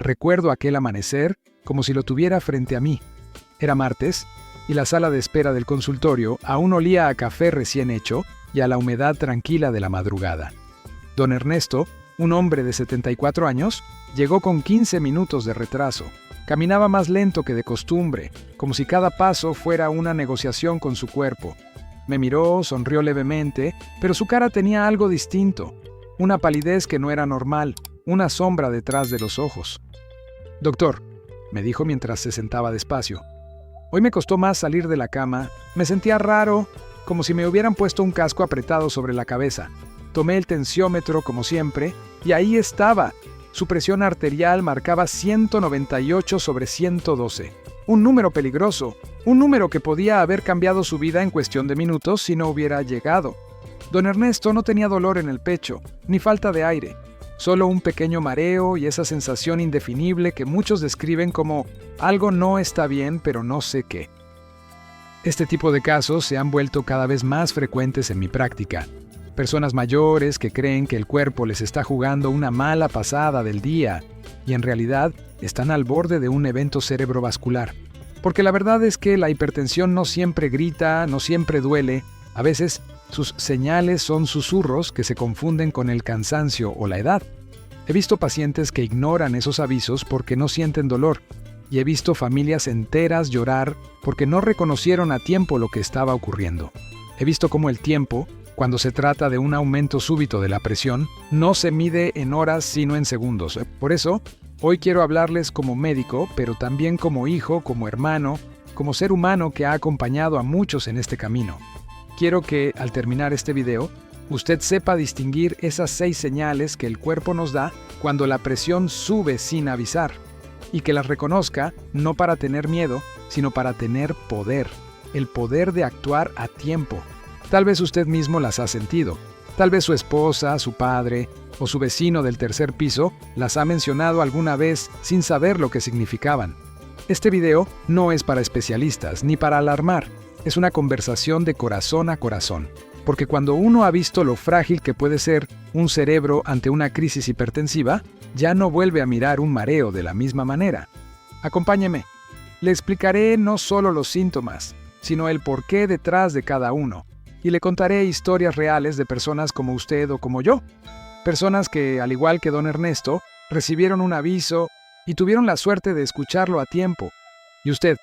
Recuerdo aquel amanecer como si lo tuviera frente a mí. Era martes, y la sala de espera del consultorio aún olía a café recién hecho y a la humedad tranquila de la madrugada. Don Ernesto, un hombre de 74 años, llegó con 15 minutos de retraso. Caminaba más lento que de costumbre, como si cada paso fuera una negociación con su cuerpo. Me miró, sonrió levemente, pero su cara tenía algo distinto, una palidez que no era normal, una sombra detrás de los ojos. «Doctor», me dijo mientras se sentaba despacio, «hoy me costó más salir de la cama, me sentía raro, como si me hubieran puesto un casco apretado sobre la cabeza. Tomé el tensiómetro como siempre, y ahí estaba. Su presión arterial marcaba 198/112. Un número peligroso, un número que podía haber cambiado su vida en cuestión de minutos si no hubiera llegado. Don Ernesto no tenía dolor en el pecho, ni falta de aire. Solo un pequeño mareo y esa sensación indefinible que muchos describen como algo no está bien, pero no sé qué. Este tipo de casos se han vuelto cada vez más frecuentes en mi práctica. Personas mayores que creen que el cuerpo les está jugando una mala pasada del día y en realidad están al borde de un evento cerebrovascular. Porque la verdad es que la hipertensión no siempre grita, no siempre duele. A veces sus señales son susurros que se confunden con el cansancio o la edad. He visto pacientes que ignoran esos avisos porque no sienten dolor, y he visto familias enteras llorar porque no reconocieron a tiempo lo que estaba ocurriendo. He visto cómo el tiempo, cuando se trata de un aumento súbito de la presión, no se mide en horas sino en segundos. Por eso, hoy quiero hablarles como médico, pero también como hijo, como hermano, como ser humano que ha acompañado a muchos en este camino. Quiero que, al terminar este video, usted sepa distinguir esas 6 señales que el cuerpo nos da cuando la presión sube sin avisar, y que las reconozca no para tener miedo, sino para tener poder, el poder de actuar a tiempo. Tal vez usted mismo las ha sentido, tal vez su esposa, su padre o su vecino del tercer piso las ha mencionado alguna vez sin saber lo que significaban. Este video no es para especialistas ni para alarmar, es una conversación de corazón a corazón. Porque cuando uno ha visto lo frágil que puede ser un cerebro ante una crisis hipertensiva, ya no vuelve a mirar un mareo de la misma manera. Acompáñeme. Le explicaré no solo los síntomas, sino el porqué detrás de cada uno. Y le contaré historias reales de personas como usted o como yo. Personas que, al igual que don Ernesto, recibieron un aviso y tuvieron la suerte de escucharlo a tiempo. ¿Y usted?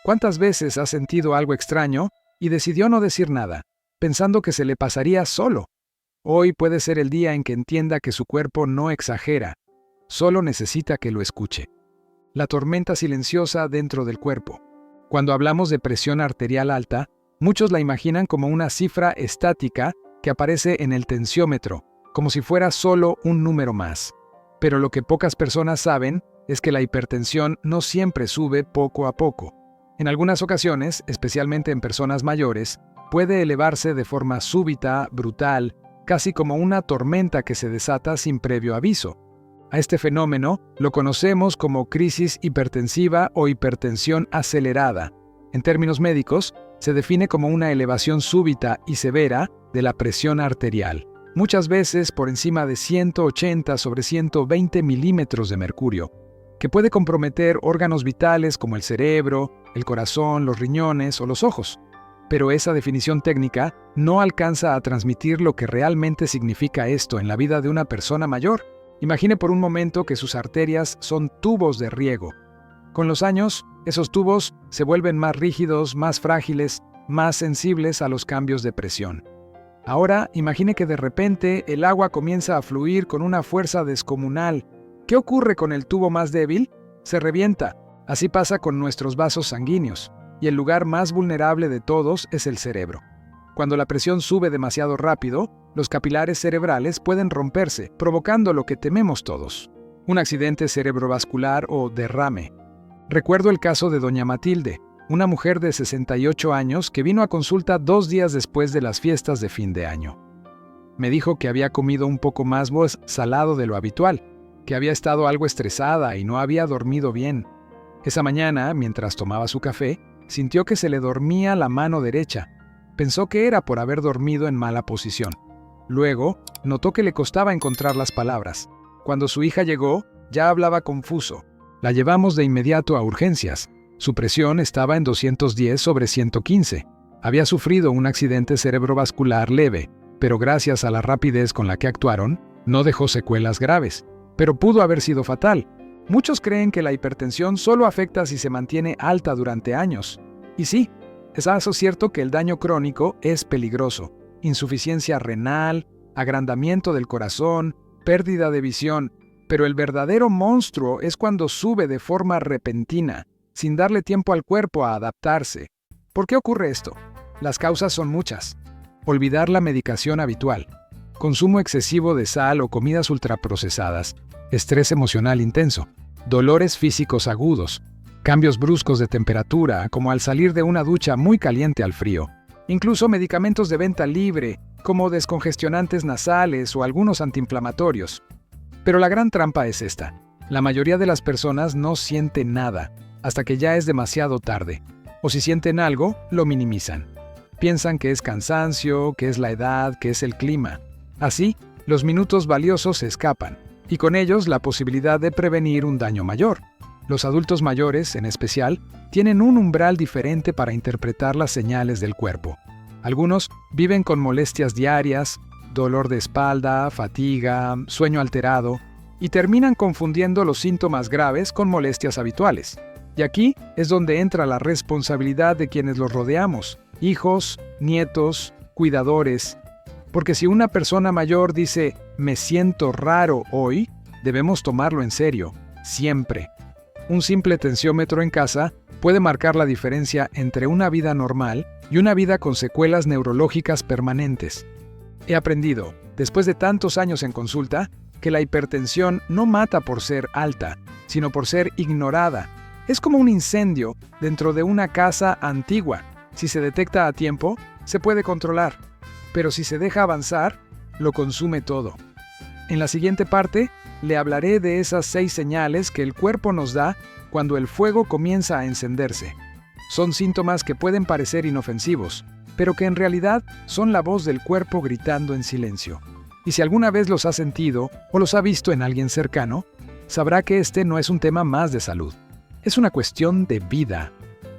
¿Cuántas veces ha sentido algo extraño y decidió no decir nada, pensando que se le pasaría solo? Hoy puede ser el día en que entienda que su cuerpo no exagera, solo necesita que lo escuche. La tormenta silenciosa dentro del cuerpo. Cuando hablamos de presión arterial alta, muchos la imaginan como una cifra estática que aparece en el tensiómetro, como si fuera solo un número más. Pero lo que pocas personas saben es que la hipertensión no siempre sube poco a poco. En algunas ocasiones, especialmente en personas mayores, puede elevarse de forma súbita, brutal, casi como una tormenta que se desata sin previo aviso. A este fenómeno lo conocemos como crisis hipertensiva o hipertensión acelerada. En términos médicos, se define como una elevación súbita y severa de la presión arterial, muchas veces por encima de 180/120 milímetros de mercurio, que puede comprometer órganos vitales como el cerebro, el corazón, los riñones o los ojos. Pero esa definición técnica no alcanza a transmitir lo que realmente significa esto en la vida de una persona mayor. Imagine por un momento que sus arterias son tubos de riego. Con los años, esos tubos se vuelven más rígidos, más frágiles, más sensibles a los cambios de presión. Ahora, imagine que de repente el agua comienza a fluir con una fuerza descomunal. ¿Qué ocurre con el tubo más débil? Se revienta. Así pasa con nuestros vasos sanguíneos. Y el lugar más vulnerable de todos es el cerebro. Cuando la presión sube demasiado rápido, los capilares cerebrales pueden romperse, provocando lo que tememos todos: un accidente cerebrovascular o derrame. Recuerdo el caso de doña Matilde, una mujer de 68 años que vino a consulta 2 días después de las fiestas de fin de año. Me dijo que había comido un poco más salado de lo habitual, que había estado algo estresada y no había dormido bien. Esa mañana, mientras tomaba su café, sintió que se le dormía la mano derecha. Pensó que era por haber dormido en mala posición. Luego, notó que le costaba encontrar las palabras. Cuando su hija llegó, Ya hablaba confuso. La llevamos de inmediato a urgencias. Su presión estaba en 210/115. Había sufrido un accidente cerebrovascular leve, pero gracias a la rapidez con la que actuaron, no dejó secuelas graves. Pero pudo haber sido fatal. Muchos creen que la hipertensión solo afecta si se mantiene alta durante años. Y sí, es acaso cierto que el daño crónico es peligroso. Insuficiencia renal, agrandamiento del corazón, pérdida de visión. Pero el verdadero monstruo es cuando sube de forma repentina, sin darle tiempo al cuerpo a adaptarse. ¿Por qué ocurre esto? Las causas son muchas. Olvidar la medicación habitual, consumo excesivo de sal o comidas ultraprocesadas, estrés emocional intenso, dolores físicos agudos, cambios bruscos de temperatura, como al salir de una ducha muy caliente al frío, incluso medicamentos de venta libre, como descongestionantes nasales o algunos antiinflamatorios. Pero la gran trampa es esta. La mayoría de las personas no sienten nada, hasta que ya es demasiado tarde. O si sienten algo, lo minimizan. Piensan que es cansancio, que es la edad, que es el clima. Así, los minutos valiosos se escapan, y con ellos la posibilidad de prevenir un daño mayor. Los adultos mayores, en especial, tienen un umbral diferente para interpretar las señales del cuerpo. Algunos viven con molestias diarias, dolor de espalda, fatiga, sueño alterado, y terminan confundiendo los síntomas graves con molestias habituales. Y aquí es donde entra la responsabilidad de quienes los rodeamos, hijos, nietos, cuidadores. Porque si una persona mayor dice, me siento raro hoy, debemos tomarlo en serio, siempre. Un simple tensiómetro en casa puede marcar la diferencia entre una vida normal y una vida con secuelas neurológicas permanentes. He aprendido, después de tantos años en consulta, que la hipertensión no mata por ser alta, sino por ser ignorada. Es como un incendio dentro de una casa antigua. Si se detecta a tiempo, se puede controlar. Pero si se deja avanzar, lo consume todo. En la siguiente parte, le hablaré de esas 6 señales que el cuerpo nos da cuando el fuego comienza a encenderse. Son síntomas que pueden parecer inofensivos, pero que en realidad son la voz del cuerpo gritando en silencio. Y si alguna vez los ha sentido o los ha visto en alguien cercano, sabrá que este no es un tema más de salud. Es una cuestión de vida.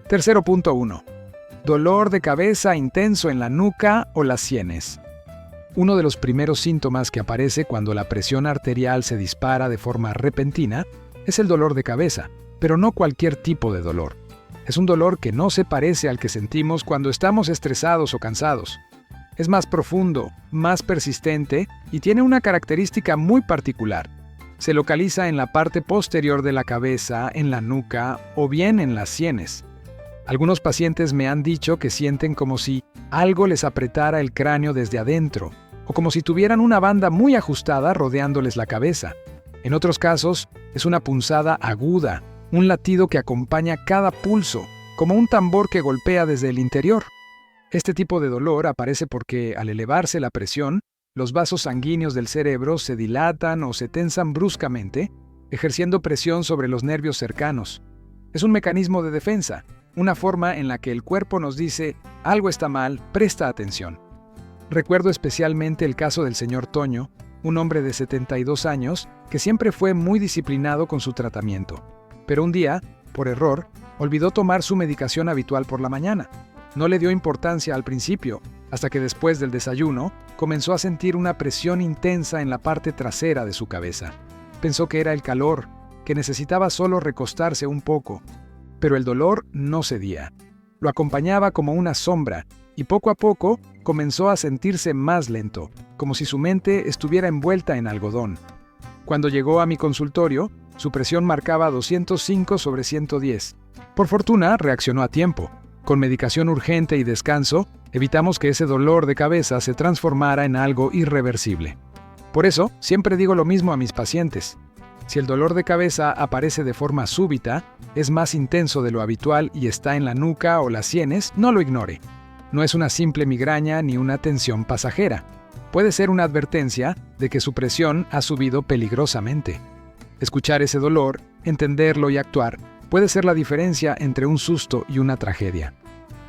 Tercero punto 1. Dolor de cabeza intenso en la nuca o las sienes. Uno de los primeros síntomas que aparece cuando la presión arterial se dispara de forma repentina es el dolor de cabeza, pero no cualquier tipo de dolor. Es un dolor que no se parece al que sentimos cuando estamos estresados o cansados. Es más profundo, más persistente y tiene una característica muy particular. Se localiza en la parte posterior de la cabeza, en la nuca o bien en las sienes. Algunos pacientes me han dicho que sienten como si algo les apretara el cráneo desde adentro, o como si tuvieran una banda muy ajustada rodeándoles la cabeza. En otros casos, es una punzada aguda, un latido que acompaña cada pulso, como un tambor que golpea desde el interior. Este tipo de dolor aparece porque, al elevarse la presión, los vasos sanguíneos del cerebro se dilatan o se tensan bruscamente, ejerciendo presión sobre los nervios cercanos. Es un mecanismo de defensa, una forma en la que el cuerpo nos dice, algo está mal, presta atención. Recuerdo especialmente el caso del señor Toño, un hombre de 72 años que siempre fue muy disciplinado con su tratamiento. Pero un día, por error, olvidó tomar su medicación habitual por la mañana. No le dio importancia al principio, hasta que después del desayuno comenzó a sentir una presión intensa en la parte trasera de su cabeza. Pensó que era el calor, que necesitaba solo recostarse un poco. Pero el dolor no cedía. Lo acompañaba como una sombra, y poco a poco comenzó a sentirse más lento, como si su mente estuviera envuelta en algodón. Cuando llegó a mi consultorio, su presión marcaba 205/110. Por fortuna, reaccionó a tiempo. Con medicación urgente y descanso, evitamos que ese dolor de cabeza se transformara en algo irreversible. Por eso, siempre digo lo mismo a mis pacientes. Si el dolor de cabeza aparece de forma súbita, es más intenso de lo habitual y está en la nuca o las sienes, no lo ignore. No es una simple migraña ni una tensión pasajera. Puede ser una advertencia de que su presión ha subido peligrosamente. Escuchar ese dolor, entenderlo y actuar puede ser la diferencia entre un susto y una tragedia.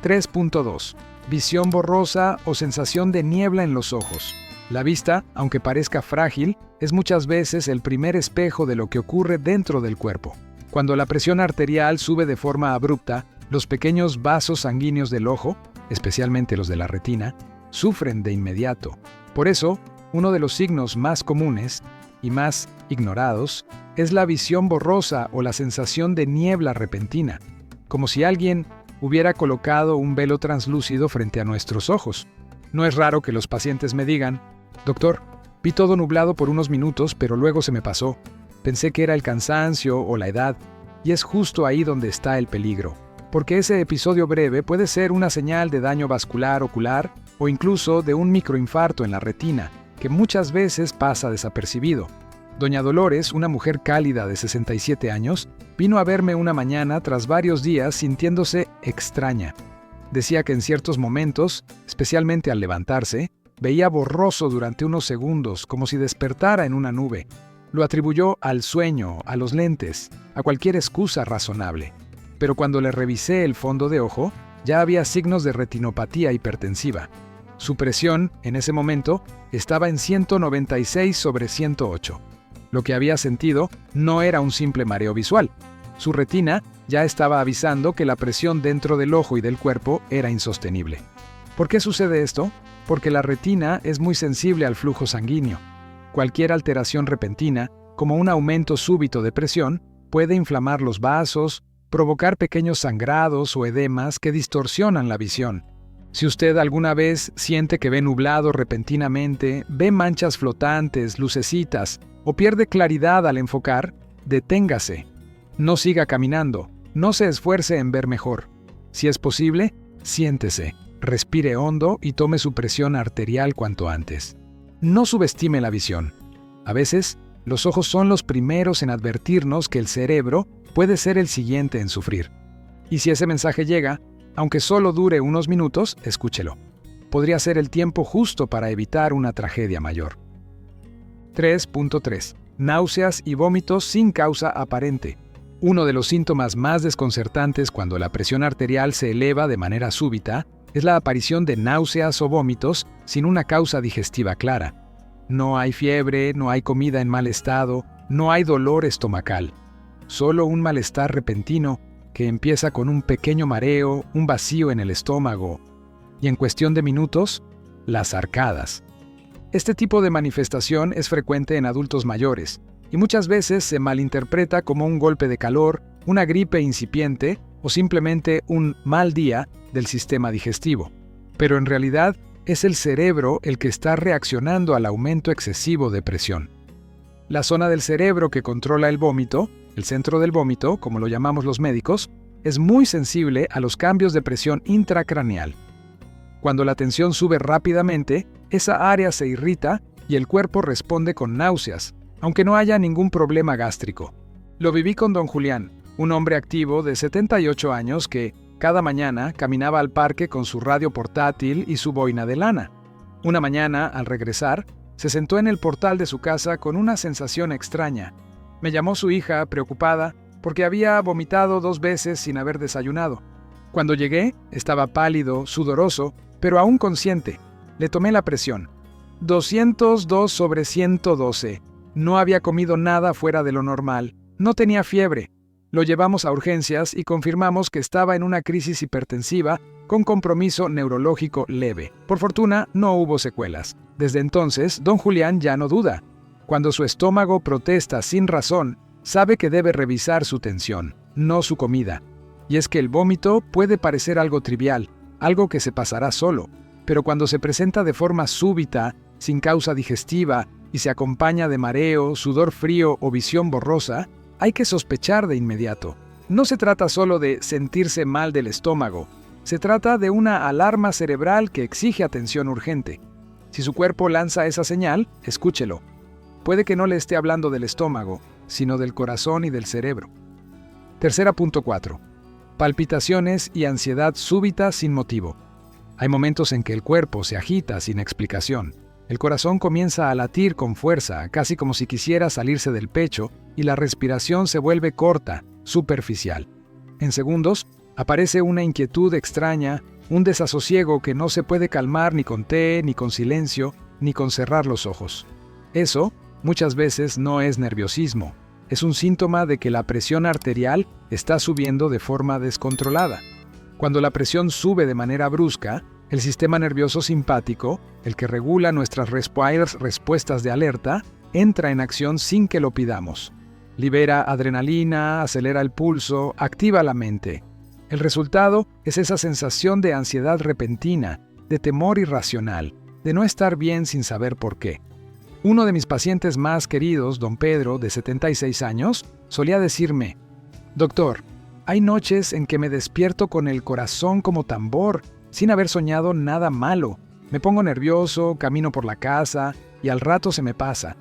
3.2. Visión borrosa o sensación de niebla en los ojos. La vista, aunque parezca frágil, es muchas veces el primer espejo de lo que ocurre dentro del cuerpo. Cuando la presión arterial sube de forma abrupta, los pequeños vasos sanguíneos del ojo, especialmente los de la retina, sufren de inmediato. Por eso, uno de los signos más comunes y más ignorados es la visión borrosa o la sensación de niebla repentina, como si alguien hubiera colocado un velo translúcido frente a nuestros ojos. No es raro que los pacientes me digan: «Doctor, vi todo nublado por unos minutos, pero luego se me pasó. Pensé que era el cansancio o la edad», y es justo ahí donde está el peligro, porque ese episodio breve puede ser una señal de daño vascular ocular o incluso de un microinfarto en la retina, que muchas veces pasa desapercibido. Doña Dolores, una mujer cálida de 67 años, vino a verme una mañana tras varios días sintiéndose extraña. Decía que en ciertos momentos, especialmente al levantarse, veía borroso durante unos segundos, como si despertara en una nube. Lo atribuyó al sueño, a los lentes, a cualquier excusa razonable. Pero cuando le revisé el fondo de ojo, ya había signos de retinopatía hipertensiva. Su presión, en ese momento, estaba en 196/108. Lo que había sentido no era un simple mareo visual. Su retina ya estaba avisando que la presión dentro del ojo y del cuerpo era insostenible. ¿Por qué sucede esto? Porque la retina es muy sensible al flujo sanguíneo. Cualquier alteración repentina, como un aumento súbito de presión, puede inflamar los vasos, provocar pequeños sangrados o edemas que distorsionan la visión. Si usted alguna vez siente que ve nublado repentinamente, ve manchas flotantes, lucecitas, o pierde claridad al enfocar, deténgase. No siga caminando, no se esfuerce en ver mejor. Si es posible, siéntese, respire hondo y tome su presión arterial cuanto antes. No subestime la visión. A veces, los ojos son los primeros en advertirnos que el cerebro puede ser el siguiente en sufrir. Y si ese mensaje llega, aunque solo dure unos minutos, escúchelo. Podría ser el tiempo justo para evitar una tragedia mayor. 3.3. Náuseas y vómitos sin causa aparente. Uno de los síntomas más desconcertantes cuando la presión arterial se eleva de manera súbita es la aparición de náuseas o vómitos sin una causa digestiva clara. No hay fiebre, no hay comida en mal estado, no hay dolor estomacal. Solo un malestar repentino que empieza con un pequeño mareo, un vacío en el estómago y en cuestión de minutos, las arcadas. Este tipo de manifestación es frecuente en adultos mayores y muchas veces se malinterpreta como un golpe de calor, una gripe incipiente o simplemente un mal día del sistema digestivo. Pero en realidad es el cerebro el que está reaccionando al aumento excesivo de presión. La zona del cerebro que controla el vómito, el centro del vómito, como lo llamamos los médicos, es muy sensible a los cambios de presión intracraneal. Cuando la tensión sube rápidamente, esa área se irrita y el cuerpo responde con náuseas, aunque no haya ningún problema gástrico. Lo viví con don Julián, un hombre activo de 78 años que, cada mañana, caminaba al parque con su radio portátil y su boina de lana. Una mañana, al regresar, se sentó en el portal de su casa con una sensación extraña. Me llamó su hija, preocupada, porque había vomitado 2 veces sin haber desayunado. Cuando llegué, estaba pálido, sudoroso, pero aún consciente. Le tomé la presión. 202/112. No había comido nada fuera de lo normal. No tenía fiebre. Lo llevamos a urgencias y confirmamos que estaba en una crisis hipertensiva con compromiso neurológico leve. Por fortuna, no hubo secuelas. Desde entonces, don Julián ya no duda. Cuando su estómago protesta sin razón, sabe que debe revisar su tensión, no su comida. Y es que el vómito puede parecer algo trivial, algo que se pasará solo, pero cuando se presenta de forma súbita, sin causa digestiva, y se acompaña de mareo, sudor frío o visión borrosa, hay que sospechar de inmediato. No se trata solo de sentirse mal del estómago, se trata de una alarma cerebral que exige atención urgente. Si su cuerpo lanza esa señal, escúchelo. Puede que no le esté hablando del estómago, sino del corazón y del cerebro. 3.4. Palpitaciones y ansiedad súbita sin motivo. Hay momentos en que el cuerpo se agita sin explicación. El corazón comienza a latir con fuerza, casi como si quisiera salirse del pecho, y la respiración se vuelve corta, superficial. En segundos, aparece una inquietud extraña, un desasosiego que no se puede calmar ni con té, ni con silencio, ni con cerrar los ojos. Eso, muchas veces, no es nerviosismo. Es un síntoma de que la presión arterial está subiendo de forma descontrolada. Cuando la presión sube de manera brusca, el sistema nervioso simpático, el que regula nuestras respuestas de alerta, entra en acción sin que lo pidamos. Libera adrenalina, acelera el pulso, activa la mente. El resultado es esa sensación de ansiedad repentina, de temor irracional, de no estar bien sin saber por qué. Uno de mis pacientes más queridos, don Pedro, de 76 años, solía decirme: «Doctor, hay noches en que me despierto con el corazón como tambor, sin haber soñado nada malo. Me pongo nervioso, camino por la casa y al rato se me pasa».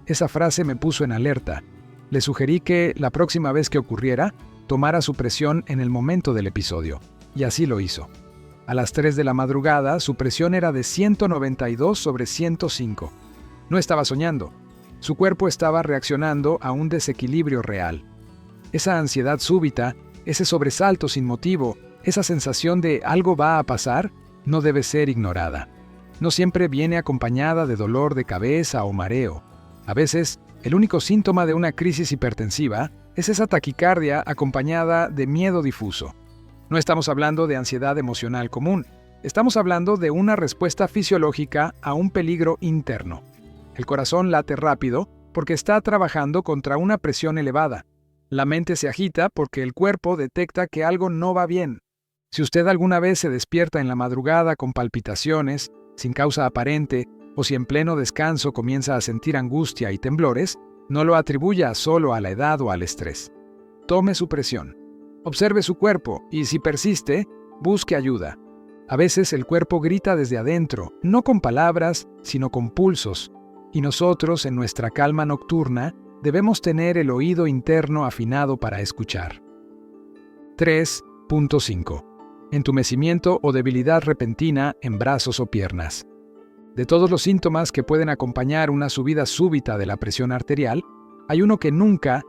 Esa frase me puso en alerta. Le sugerí que, la próxima vez que ocurriera, tomara su presión en el momento del episodio, y así lo hizo. A las 3 de la madrugada, su presión era de 192/105. No estaba soñando. Su cuerpo estaba reaccionando a un desequilibrio real. Esa ansiedad súbita, ese sobresalto sin motivo, esa sensación de algo va a pasar, no debe ser ignorada. No siempre viene acompañada de dolor de cabeza o mareo. A veces, el único síntoma de una crisis hipertensiva es esa taquicardia acompañada de miedo difuso. No estamos hablando de ansiedad emocional común. Estamos hablando de una respuesta fisiológica a un peligro interno. El corazón late rápido porque está trabajando contra una presión elevada. La mente se agita porque el cuerpo detecta que algo no va bien. Si usted alguna vez se despierta en la madrugada con palpitaciones, sin causa aparente, o si en pleno descanso comienza a sentir angustia y temblores, no lo atribuya solo a la edad o al estrés. Tome su presión. Observe su cuerpo y, si persiste, busque ayuda. A veces el cuerpo grita desde adentro, no con palabras, sino con pulsos, y nosotros, en nuestra calma nocturna, debemos tener el oído interno afinado para escuchar. 3.5. Entumecimiento o debilidad repentina en brazos o piernas. De todos los síntomas que pueden acompañar una subida súbita de la presión arterial, hay uno que nunca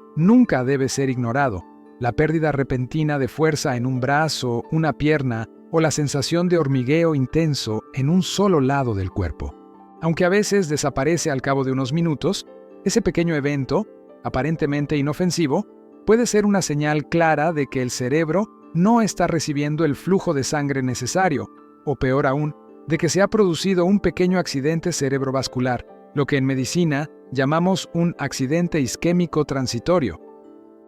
debe ser ignorado: la pérdida repentina de fuerza en un brazo, una pierna o la sensación de hormigueo intenso en un solo lado del cuerpo. Aunque a veces desaparece al cabo de unos minutos, ese pequeño evento, aparentemente inofensivo, puede ser una señal clara de que el cerebro no está recibiendo el flujo de sangre necesario, o peor aún, de que se ha producido un pequeño accidente cerebrovascular, lo que en medicina llamamos un accidente isquémico transitorio.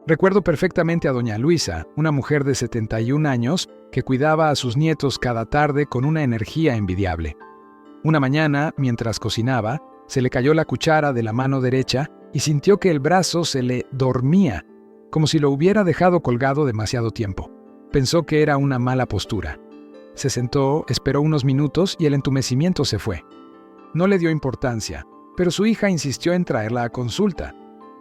Recuerdo perfectamente a doña Luisa, una mujer de 71 años que cuidaba a sus nietos cada tarde con una energía envidiable. Una mañana, mientras cocinaba, se le cayó la cuchara de la mano derecha y sintió que el brazo se le dormía, como si lo hubiera dejado colgado demasiado tiempo. Pensó que era una mala postura. Se sentó, esperó unos minutos y el entumecimiento se fue. No le dio importancia, pero su hija insistió en traerla a consulta.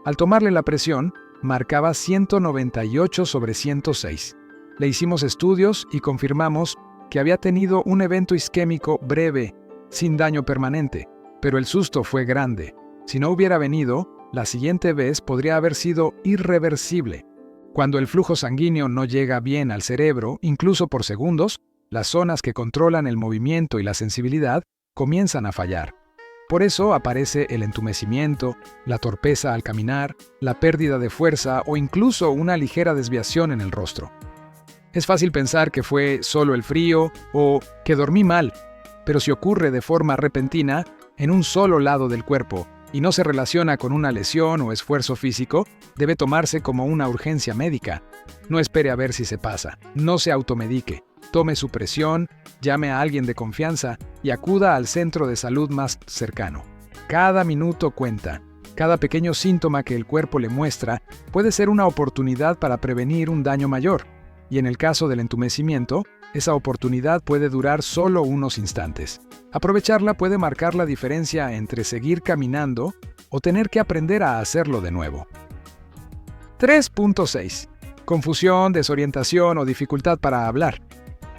Al tomarle la presión, marcaba 198/106. Le hicimos estudios y confirmamos que había tenido un evento isquémico breve, sin daño permanente, pero el susto fue grande. Si no hubiera venido, la siguiente vez podría haber sido irreversible. Cuando el flujo sanguíneo no llega bien al cerebro, incluso por segundos, las zonas que controlan el movimiento y la sensibilidad comienzan a fallar. Por eso aparece el entumecimiento, la torpeza al caminar, la pérdida de fuerza o incluso una ligera desviación en el rostro. Es fácil pensar que fue solo el frío o que dormí mal, pero si ocurre de forma repentina, en un solo lado del cuerpo, y no se relaciona con una lesión o esfuerzo físico, debe tomarse como una urgencia médica. No espere a ver si se pasa, no se automedique. Tome su presión, llame a alguien de confianza y acuda al centro de salud más cercano. Cada minuto cuenta. Cada pequeño síntoma que el cuerpo le muestra puede ser una oportunidad para prevenir un daño mayor. Y en el caso del entumecimiento, esa oportunidad puede durar solo unos instantes. Aprovecharla puede marcar la diferencia entre seguir caminando o tener que aprender a hacerlo de nuevo. 3.6. Confusión, desorientación o dificultad para hablar.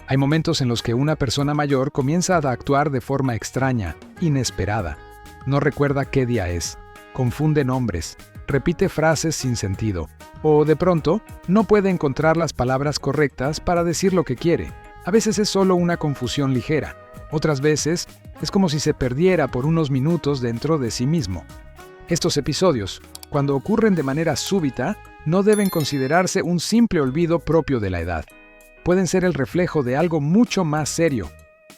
Hay momentos en los que una persona mayor comienza a actuar de forma extraña, inesperada. No recuerda qué día es, confunde nombres, repite frases sin sentido, o de pronto no puede encontrar las palabras correctas para decir lo que quiere. A veces es solo una confusión ligera, otras veces Es como si se perdiera por unos minutos dentro de sí mismo. Estos episodios, cuando ocurren de manera súbita, no deben considerarse un simple olvido propio de la edad. Pueden ser el reflejo de algo mucho más serio,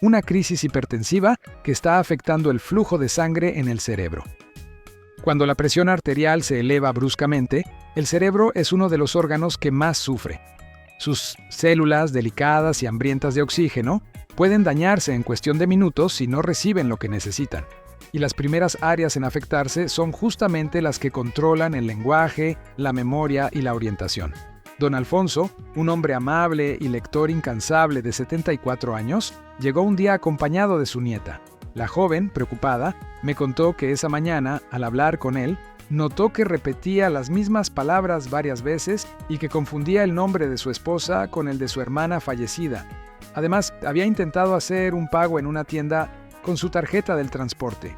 una crisis hipertensiva que está afectando el flujo de sangre en el cerebro. Cuando la presión arterial se eleva bruscamente, el cerebro es uno de los órganos que más sufre. Sus células, delicadas y hambrientas de oxígeno, pueden dañarse en cuestión de minutos si no reciben lo que necesitan. Y las primeras áreas en afectarse son justamente las que controlan el lenguaje, la memoria y la orientación. Don Alfonso, un hombre amable y lector incansable de 74 años, llegó un día acompañado de su nieta. La joven, preocupada, me contó que esa mañana, al hablar con él, notó que repetía las mismas palabras varias veces y que confundía el nombre de su esposa con el de su hermana fallecida. Además, había intentado hacer un pago en una tienda con su tarjeta del transporte.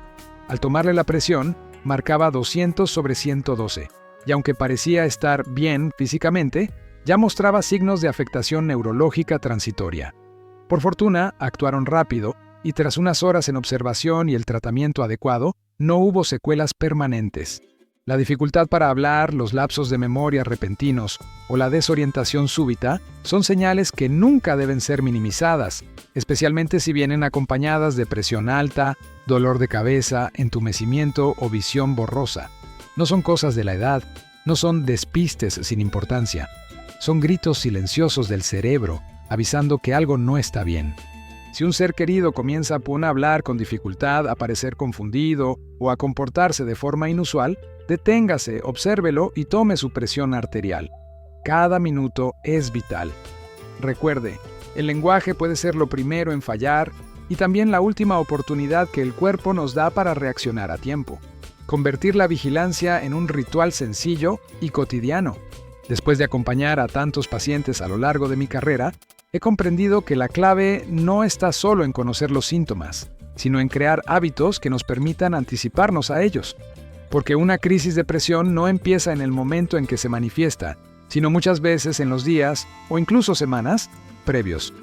Al tomarle la presión, marcaba 200/112, y aunque parecía estar bien físicamente, ya mostraba signos de afectación neurológica transitoria. Por fortuna, actuaron rápido, y tras unas horas en observación y el tratamiento adecuado, no hubo secuelas permanentes. La dificultad para hablar, los lapsos de memoria repentinos o la desorientación súbita son señales que nunca deben ser minimizadas, especialmente si vienen acompañadas de presión alta, dolor de cabeza, entumecimiento o visión borrosa. No son cosas de la edad, no son despistes sin importancia. Son gritos silenciosos del cerebro, avisando que algo no está bien. Si un ser querido comienza a hablar con dificultad, a parecer confundido o a comportarse de forma inusual, deténgase, obsérvelo y tome su presión arterial. Cada minuto es vital. Recuerde, el lenguaje puede ser lo primero en fallar y también la última oportunidad que el cuerpo nos da para reaccionar a tiempo. Convertir la vigilancia en un ritual sencillo y cotidiano. Después de acompañar a tantos pacientes a lo largo de mi carrera, he comprendido que la clave no está solo en conocer los síntomas, sino en crear hábitos que nos permitan anticiparnos a ellos. Porque una crisis de presión no empieza en el momento en que se manifiesta, sino muchas veces en los días, o incluso semanas, previos.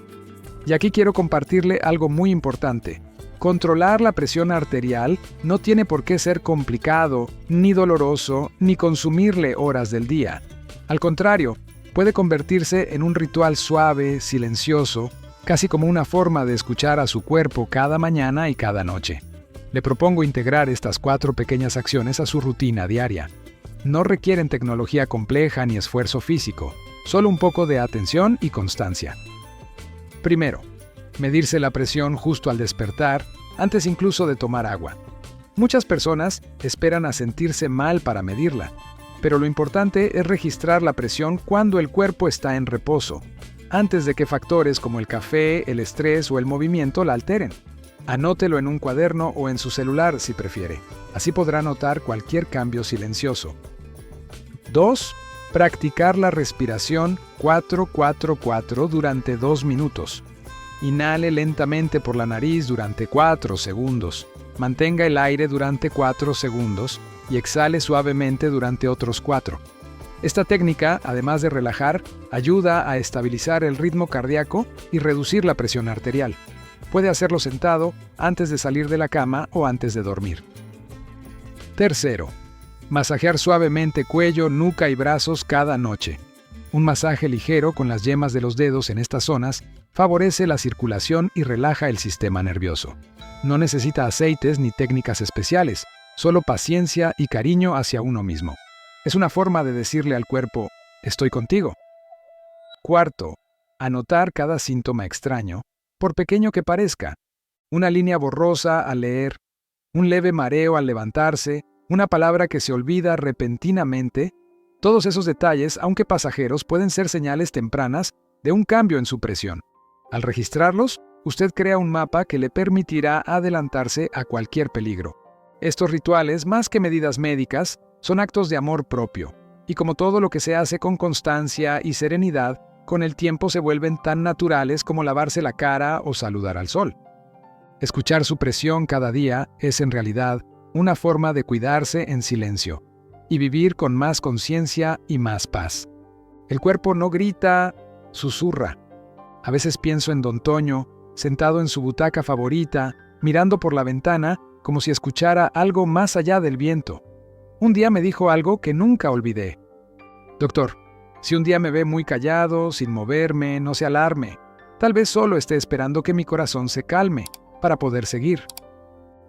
Y aquí quiero compartirle algo muy importante. Controlar la presión arterial no tiene por qué ser complicado, ni doloroso, ni consumirle horas del día. Al contrario, puede convertirse en un ritual suave, silencioso, casi como una forma de escuchar a su cuerpo cada mañana y cada noche. Le propongo integrar estas 4 pequeñas acciones a su rutina diaria. No requieren tecnología compleja ni esfuerzo físico, solo un poco de atención y constancia. Primero, medirse la presión justo al despertar, antes incluso de tomar agua. Muchas personas esperan a sentirse mal para medirla, pero lo importante es registrar la presión cuando el cuerpo está en reposo, antes de que factores como el café, el estrés o el movimiento la alteren. Anótelo en un cuaderno o en su celular si prefiere. Así podrá notar cualquier cambio silencioso. 2. Practicar la respiración 4-4-4 durante 2 minutos. Inhale lentamente por la nariz durante 4 segundos. Mantenga el aire durante 4 segundos y exhale suavemente durante otros 4. Esta técnica, además de relajar, ayuda a estabilizar el ritmo cardíaco y reducir la presión arterial. Puede hacerlo sentado, antes de salir de la cama o antes de dormir. Tercero, masajear suavemente cuello, nuca y brazos cada noche. Un masaje ligero con las yemas de los dedos en estas zonas favorece la circulación y relaja el sistema nervioso. No necesita aceites ni técnicas especiales, solo paciencia y cariño hacia uno mismo. Es una forma de decirle al cuerpo, estoy contigo. Cuarto, anotar cada síntoma extraño, por pequeño que parezca. Una línea borrosa al leer, un leve mareo al levantarse, una palabra que se olvida repentinamente. Todos esos detalles, aunque pasajeros, pueden ser señales tempranas de un cambio en su presión. Al registrarlos, usted crea un mapa que le permitirá adelantarse a cualquier peligro. Estos rituales, más que medidas médicas, son actos de amor propio, y como todo lo que se hace con constancia y serenidad, con el tiempo se vuelven tan naturales como lavarse la cara o saludar al sol. Escuchar su presión cada día es en realidad una forma de cuidarse en silencio y vivir con más conciencia y más paz. El cuerpo no grita, susurra. A veces pienso en Don Toño, sentado en su butaca favorita, mirando por la ventana como si escuchara algo más allá del viento. Un día me dijo algo que nunca olvidé. Doctor, si un día me ve muy callado, sin moverme, no se alarme. Tal vez solo esté esperando que mi corazón se calme para poder seguir.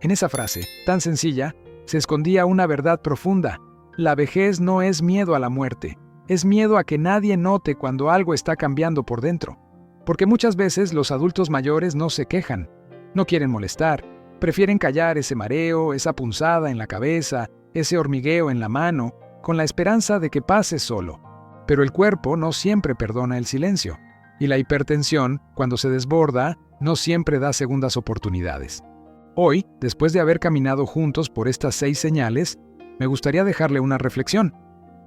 En esa frase, tan sencilla, se escondía una verdad profunda. La vejez no es miedo a la muerte, es miedo a que nadie note cuando algo está cambiando por dentro. Porque muchas veces los adultos mayores no se quejan, no quieren molestar, prefieren callar ese mareo, esa punzada en la cabeza, ese hormigueo en la mano, con la esperanza de que pase solo. Pero el cuerpo no siempre perdona el silencio, y la hipertensión, cuando se desborda, no siempre da segundas oportunidades. Hoy, después de haber caminado juntos por estas 6 señales, me gustaría dejarle una reflexión.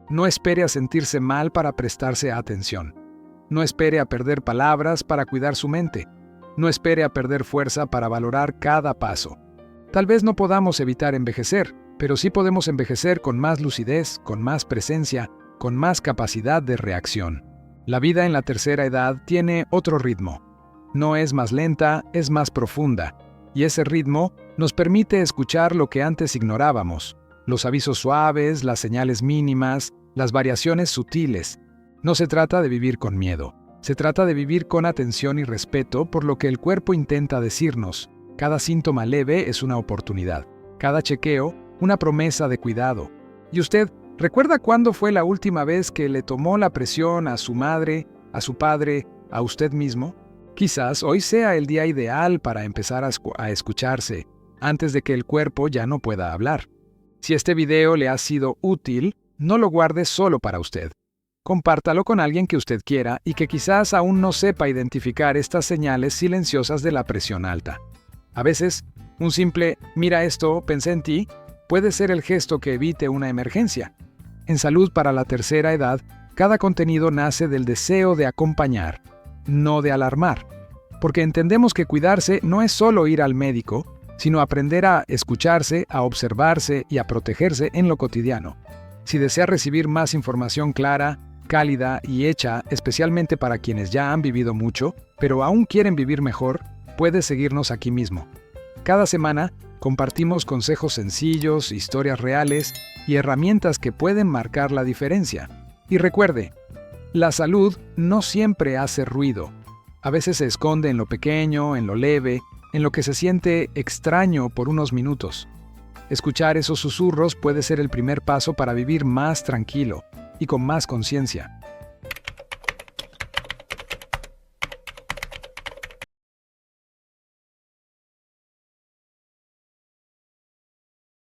No espere a sentirse mal para prestarse atención. No espere a perder palabras para cuidar su mente. No espere a perder fuerza para valorar cada paso. Tal vez no podamos evitar envejecer, pero sí podemos envejecer con más lucidez, con más presencia, con más capacidad de reacción. La vida en la tercera edad tiene otro ritmo. No es más lenta, es más profunda. Y ese ritmo nos permite escuchar lo que antes ignorábamos. Los avisos suaves, las señales mínimas, las variaciones sutiles. No se trata de vivir con miedo. Se trata de vivir con atención y respeto por lo que el cuerpo intenta decirnos. Cada síntoma leve es una oportunidad. Cada chequeo, una promesa de cuidado. ¿Y usted recuerda cuándo fue la última vez que le tomó la presión a su madre, a su padre, a usted mismo? Quizás hoy sea el día ideal para empezar a escucharse, antes de que el cuerpo ya no pueda hablar. Si este video le ha sido útil, no lo guarde solo para usted. Compártalo con alguien que usted quiera y que quizás aún no sepa identificar estas señales silenciosas de la presión alta. A veces, un simple «mira esto, pensé en ti» puede ser el gesto que evite una emergencia. En Salud para la Tercera Edad, cada contenido nace del deseo de acompañar, no de alarmar, porque entendemos que cuidarse no es solo ir al médico, sino aprender a escucharse, a observarse y a protegerse en lo cotidiano. Si desea recibir más información clara, cálida y hecha especialmente para quienes ya han vivido mucho, pero aún quieren vivir mejor, puede seguirnos aquí mismo. Cada semana compartimos consejos sencillos, historias reales y herramientas que pueden marcar la diferencia. Y recuerde, la salud no siempre hace ruido. A veces se esconde en lo pequeño, en lo leve, en lo que se siente extraño por unos minutos. Escuchar esos susurros puede ser el primer paso para vivir más tranquilo y con más conciencia.